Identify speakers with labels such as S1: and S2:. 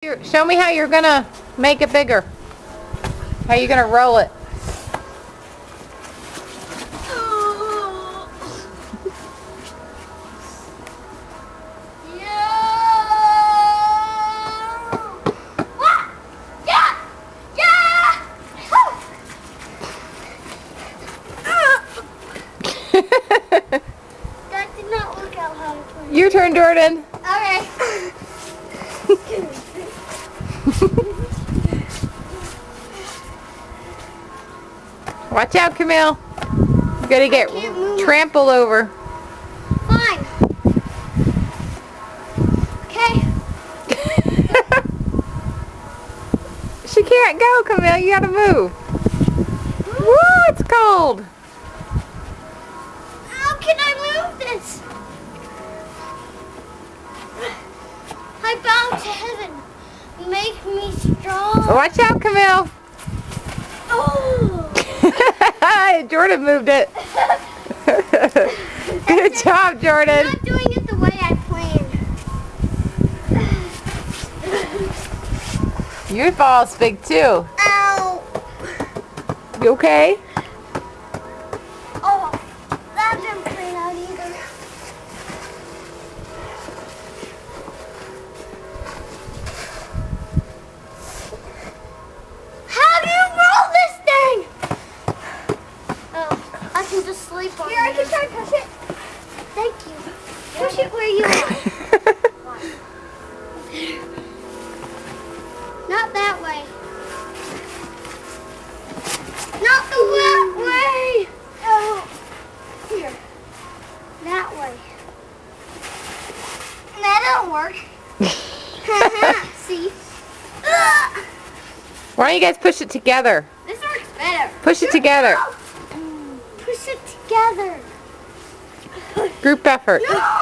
S1: Show me how you're gonna make it bigger. How you gonna roll it?
S2: That did not work out how I planned.
S1: Your turn, Jordan.
S2: Okay.
S1: Watch out, Camille. You're gonna get trampled over.
S2: Fine. Okay.
S1: She can't go, Camille. You gotta move. Woo, it's cold.
S2: How can I move this? I bow to heaven. Make me strong.
S1: Watch out, Camille.
S2: Oh.
S1: Jordan moved it. Good job, Jordan.
S2: I'm not doing it the way I planned.
S1: Your ball's big too.
S2: Ow.
S1: You okay?
S2: Oh, that didn't plan out either. How do you roll this thing? Oh, I can just sleep on it. Here, I can try to push it. Thank you. Push it where you want. Not that way. Not the that way. Oh, here. That way. That don't work. See?
S1: Why don't you guys push it together?
S2: This works better.
S1: Push it together.
S2: Push it together.
S1: Group effort.
S2: No!